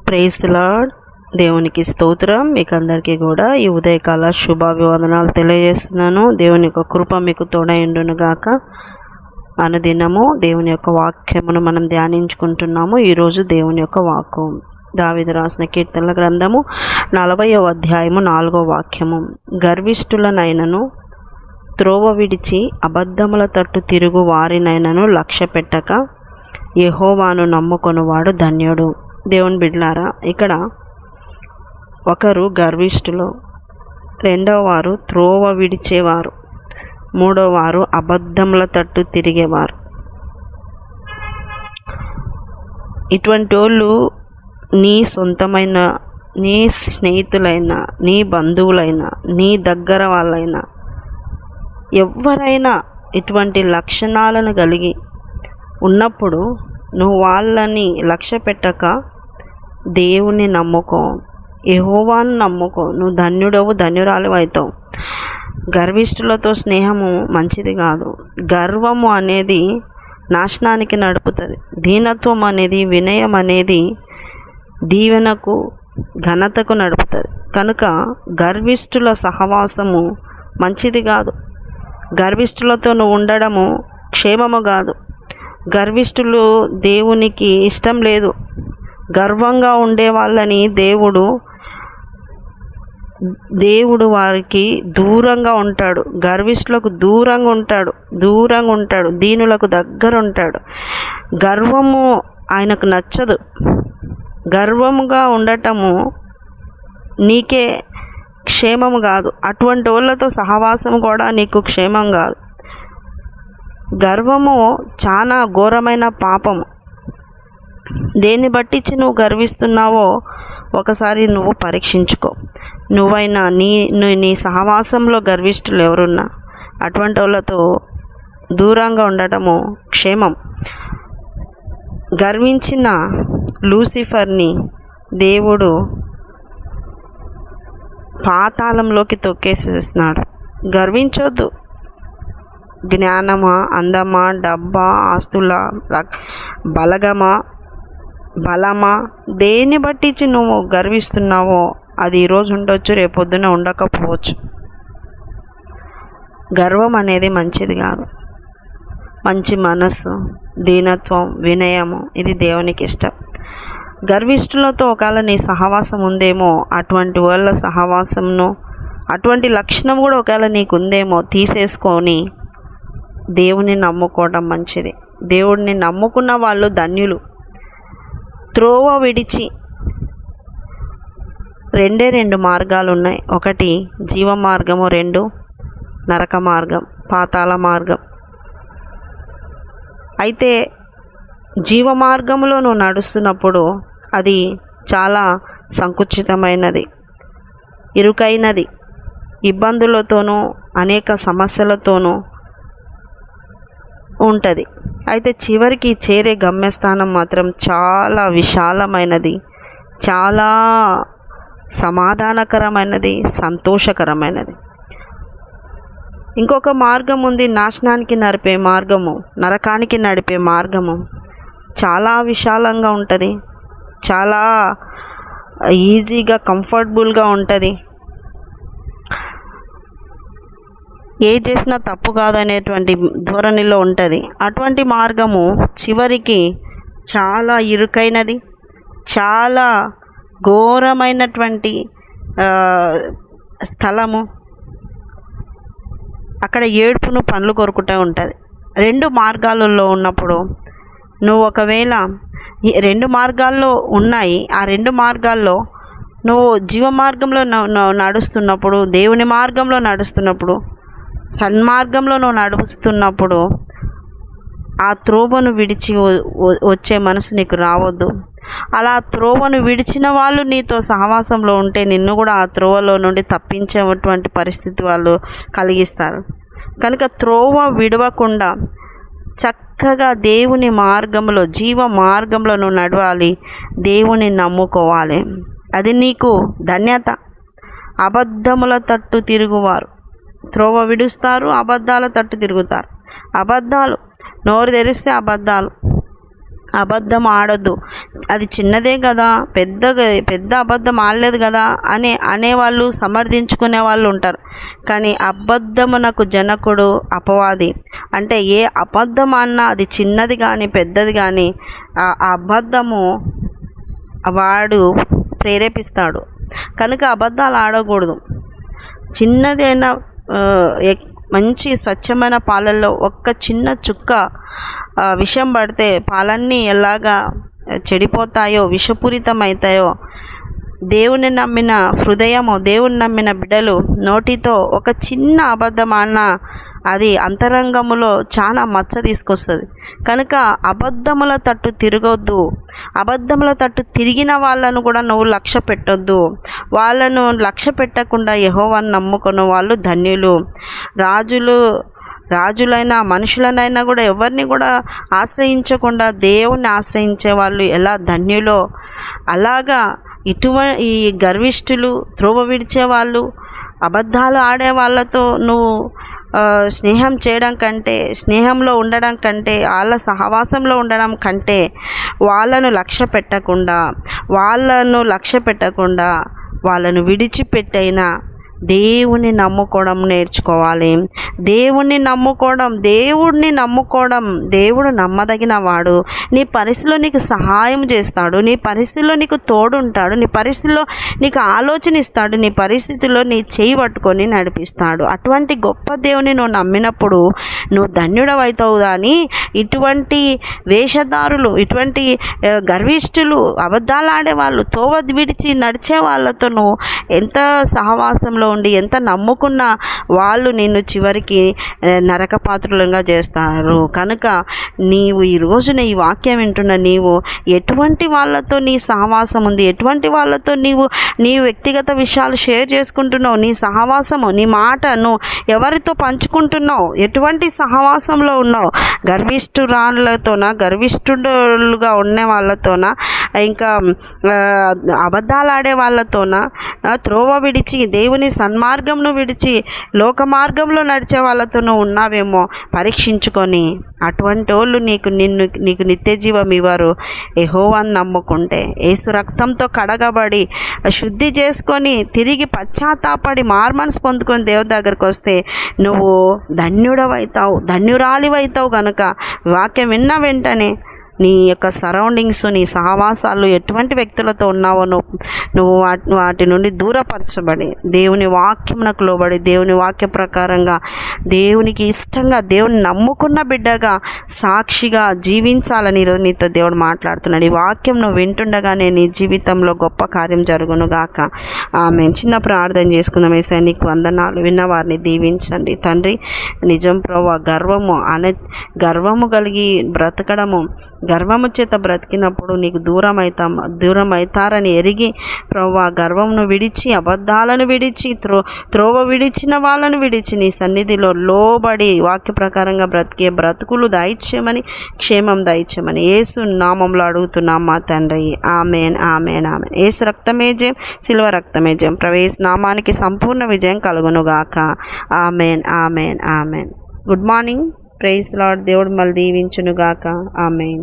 Praise the lord. దేవునికి స్తోత్రం. మీకు అందరికీ కూడా ఈ ఉదయకాల శుభాభివందనాలు తెలియజేస్తున్నాను. దేవుని యొక్క కృప మీకు తోడైండును గాక. అనుదినము దేవుని యొక్క వాక్యమును మనం ధ్యానించుకుంటున్నాము. ఈరోజు దేవుని యొక్క వాక్కు దావీదు రాసిన కీర్తనల గ్రంథము 40వ అధ్యాయము 4వ వాక్యము. గర్విష్ఠులనైనను త్రోవ విడిచి అబద్ధముల తట్టు తిరుగు వారినైనను లక్ష్య పెట్టక యెహోవాను నమ్ముకొనువాడు ధన్యుడు. దేవుని బిడ్డలారా, ఇక్కడ ఒకరు గర్విష్ఠులు, రెండవ వారు త్రోవ విడిచేవారు, మూడవ వారు అబద్ధముల తట్టు తిరిగేవారు. ఇటువంటి వాళ్ళు నీ సొంతమైన, నీ స్నేహితులైన, నీ బంధువులైనా, నీ దగ్గర వాళ్ళైనా, ఎవరైనా ఇటువంటి లక్షణాలను కలిగి ఉన్నప్పుడు నువ్వు వాళ్ళని లక్ష్య పెట్టక దేవుని నమ్ముకో, యెహోవాను నమ్ముకో. నువ్వు ధన్యుడవు, ధన్యురాలు అవుతావు. గర్విష్ఠులతో స్నేహము మంచిది కాదు. గర్వము అనేది నాశనానికి నడుపుతుంది. దీనత్వం అనేది, వినయం అనేది దీవెనకు, ఘనతకు నడుపుతుంది. కనుక గర్విష్ఠుల సహవాసము మంచిది కాదు. గర్విష్ఠులతో నువ్వు ఉండడము క్షేమము కాదు. గర్విష్ఠులు దేవునికి ఇష్టం లేదు. గర్వంగా ఉండే వాళ్ళని దేవుడు వారికి దూరంగా ఉంటాడు. గర్విష్ఠులకు దూరంగా ఉంటాడు. దీనులకు దగ్గర ఉంటాడు. గర్వము ఆయనకు నచ్చదు. గర్వముగా ఉండటము నీకే క్షేమము కాదు. అటువంటి వాళ్ళతో సహవాసం కూడా నీకు క్షేమం కాదు. గర్వము చాలా ఘోరమైన పాపము. దేన్ని బట్టించి నువ్వు గర్విస్తున్నావో ఒకసారి నువ్వు పరీక్షించుకో. నువ్వైనా నీ సహవాసంలో గర్విష్ఠులు ఎవరున్నా అటువంటి వాళ్ళతో దూరంగా ఉండటము క్షేమం. గర్వించిన లూసిఫర్ని దేవుడు పాతాళంలోకి తొక్కేసేస్తున్నాడు. గర్వించొద్దు. జ్ఞానమా, అందమా, డబ్బా, ఆస్తుల, బలమా, దేన్ని బట్టించి నువ్వు గర్విస్తున్నావో అది ఈరోజు ఉండొచ్చు, రేపొద్దున ఉండకపోవచ్చు. గర్వం అనేది మంచిది కాదు. మంచి మనస్సు, దీనత్వం, వినయము ఇది దేవునికి ఇష్టం. గర్విష్ఠులతో ఒకవేళ నీ సహవాసం ఉందేమో, అటువంటి వాళ్ళ సహవాసంను, అటువంటి లక్షణం కూడా ఒకవేళ నీకు ఉందేమో తీసేసుకొని దేవుని నమ్ముకోవడం మంచిది. దేవుడిని నమ్ముకున్న వాళ్ళు ధన్యులు. త్రోవ విడిచి రెండు మార్గాలు ఉన్నాయి. ఒకటి జీవ మార్గము, 2 నరక మార్గం, పాతాళ మార్గం. అయితే జీవ మార్గంలో నువ్వు నడుస్తున్నప్పుడు అది చాలా సంకుచితమైనది, ఇరుకైనది, ఇబ్బందులతోనూ అనేక సమస్యలతోనూ ఉంటుంది. అయితే చివరికి చేరే గమ్యస్థానం మాత్రం చాలా విశాలమైనది, చాలా సమాధానకరమైనది, సంతోషకరమైనది. ఇంకొక మార్గం ఉంది, నాశనానికి నడిపే మార్గము, నరకానికి నడిపే మార్గము. చాలా విశాలంగా ఉంటుంది, చాలా ఈజీగా, కంఫర్టబుల్గా ఉంటుంది. ఏ చేసినా తప్పు కాదనేటువంటి ధోరణిలో ఉంటుంది. అటువంటి మార్గము చివరికి చాలా ఇరుకైనది, చాలా ఘోరమైనటువంటి స్థలము. అక్కడ ఏడుపును పండ్లు కొరుకుతూ ఉంటుంది. 2 మార్గాలలో ఉన్నప్పుడు నువ్వు ఒకవేళ 2 మార్గాల్లో ఉన్నాయి, ఆ 2 మార్గాల్లో నువ్వు జీవ మార్గంలో నడుస్తున్నప్పుడు, దేవుని మార్గంలో నడుస్తున్నప్పుడు, సన్మార్గంలో నువ్వు నడుస్తున్నప్పుడు ఆ త్రోవను విడిచి వచ్చే మనసు నీకు రావద్దు. అలా త్రోవను విడిచిన వాళ్ళు నీతో సహవాసంలో ఉంటే నిన్ను కూడా ఆ త్రోవలో నుండి తప్పించేటువంటి పరిస్థితి వాళ్ళు కలిగిస్తారు. కనుక త్రోవ విడవకుండా చక్కగా దేవుని మార్గంలో, జీవ మార్గంలో నువ్వు నడవాలి. దేవుని నమ్ముకోవాలి. అది నీకు ధన్యత. అబద్ధముల తట్టు తిరుగువారు త్రోవ విడుస్తారు, అబద్ధాల తట్టు తిరుగుతారు. అబద్ధాలు, నోరు తెరిస్తే అబద్ధాలు, అబద్ధం ఆడొద్దు, అది చిన్నదే కదా, పెద్ద అబద్ధం ఆడలేదు కదా అనేవాళ్ళు, సమర్థించుకునే వాళ్ళు ఉంటారు. కానీ అబద్ధమునకు జనకుడు అపవాది. అంటే ఏ అబద్ధం అన్నా అది చిన్నది కానీ పెద్దది కానీ ఆ అబద్ధము వాడు ప్రేరేపిస్తాడు. కనుక అబద్ధాలు ఆడకూడదు. చిన్నదైనా మంచి స్వచ్ఛమైన పాలల్లో ఒక్క చిన్న చుక్క విషం పడితే పాలన్నీ ఎలాగా చెడిపోతాయో, విషపూరితమవుతాయో, దేవుని నమ్మిన హృదయము, దేవుని నమ్మిన బిడ్డలు నోటితో ఒక చిన్న అబద్ధమాన అది అంతరంగములో చాలా మచ్చ తీసుకొస్తుంది. కనుక అబద్ధముల తట్టు తిరగొద్దు. అబద్ధముల తట్టు తిరిగిన వాళ్ళను కూడా నువ్వు లక్ష్య పెట్టొద్దు. వాళ్ళను లక్ష్య పెట్టకుండా యెహోవాను నమ్ముకున్న వాళ్ళు ధన్యులు. రాజులైనా మనుషులనైనా కూడా ఎవరిని కూడా ఆశ్రయించకుండా దేవుణ్ణి ఆశ్రయించే వాళ్ళు ఎలా ధన్యులో, అలాగా ఈ గర్విష్ఠులు, త్రోవ విడిచే వాళ్ళు, అబద్ధాలు ఆడే వాళ్ళతో నువ్వు స్నేహం చేయడం కంటే, స్నేహంలో ఉండడం కంటే, వాళ్ళ సహవాసంలో ఉండడం కంటే వాళ్ళను లక్ష్య పెట్టకుండా వాళ్ళను విడిచిపెట్టైనా దేవుణ్ణి నమ్ముకోవడం నేర్చుకోవాలి. దేవుణ్ణి నమ్ముకోవడం దేవుడు నమ్మదగిన వాడు. నీ పరిస్థితిలో నీకు సహాయం చేస్తాడు, నీ పరిస్థితిలో నీకు తోడుంటాడు, నీ పరిస్థితిలో నీకు ఆలోచన ఇస్తాడు, నీ పరిస్థితిలో నీ చేయి పట్టుకొని నడిపిస్తాడు. అటువంటి గొప్ప దేవుని నువ్వు నమ్మినప్పుడు నువ్వు ధన్యుడవైతావు. కానీ ఇటువంటి వేషధారులు, ఇటువంటి గర్విష్ఠులు, అబద్ధాలు ఆడేవాళ్ళు, తోవ విడిచి నడిచే వాళ్ళతో నువ్వు ఎంత సహవాసంలో ఉండి ఎంత నమ్ముకున్నా వాళ్ళు నిన్ను చివరికి నరకపాత్రులంగా చేస్తారు. కనుక నీవు ఈ రోజున ఈ వాక్యం వింటున్న నీవు ఎటువంటి వాళ్ళతో నీ సహవాసం ఉంది, ఎటువంటి వాళ్ళతో నీ వ్యక్తిగత విషయాలు షేర్ చేసుకుంటున్నావు, నీ సహవాసము, నీ మాటను ఎవరితో పంచుకుంటున్నావు, ఎటువంటి సహవాసంలో ఉన్నావు? గర్విష్ఠులుగా ఉన్న వాళ్ళతోనా, ఇంకా అబద్ధాలు ఆడే వాళ్ళతోనా, త్రోవ విడిచి దేవుని సన్మార్గంను విడిచి లోక మార్గంలో నడిచే వాళ్ళతోనూ ఉన్నావేమో పరీక్షించుకొని. అటువంటి వాళ్ళు నీకు నిత్య జీవం ఇవ్వరు. యెహోవాను నమ్ముకుంటే, యేసు రక్తంతో కడగబడి శుద్ధి చేసుకొని తిరిగి పశ్చాత్తాపడి మార్మనసు పొందుకొని దేవుని దగ్గరకు వస్తే నువ్వు ధన్యుడవైతావు, ధన్యురాలివైతావు. కనుక వాక్యం విన్న వెంటనే నీ యొక్క సరౌండింగ్స్, నీ సహవాసాలు ఎటువంటి వ్యక్తులతో ఉన్నావో నువ్వు వాటి నుండి దూరపరచబడి దేవుని వాక్యమునకు లోబడి దేవుని వాక్య ప్రకారంగా దేవునికి ఇష్టంగా దేవుని నమ్ముకున్న బిడ్డగా సాక్షిగా జీవించాలని ఈరోజు నీతో దేవుడు మాట్లాడుతున్నాడు. ఈ వాక్యం నువ్వు వింటుండగానే నీ జీవితంలో గొప్ప కార్యం జరుగును గాక. ఆమె చిన్న ప్రార్థన చేసుకుందాం. యేసయ్యా నీకు వందనాలు. విన్నవారిని దీవించండి తండ్రి. నిజం ప్రభువా, గర్వము కలిగి బ్రతకడము, గర్వము చేత బ్రతికినప్పుడు నీకు దూరం అవుతారని ఎరిగి ప్రభువా, గర్వమును విడిచి, అబద్ధాలను విడిచి, త్రోవ విడిచిన వాళ్ళను విడిచి నీ సన్నిధిలో లోబడి వాక్య ప్రకారంగా బ్రతికే బ్రతుకులు దయచేయమని, క్షేమం దయచేయమని యేసు నామంలో అడుగుతున్నాం మా తండ్రి. Amen, amen, amen. యేసు రక్తమే జయం, సిలువ రక్తమే జయం. ప్రవేశ నామానికి సంపూర్ణ విజయం కలుగునుగాక. Amen, amen, amen. Good morning. Praise Lord. దేవుడు మళ్ళీ దీవించునుగాక. ఆమెన్.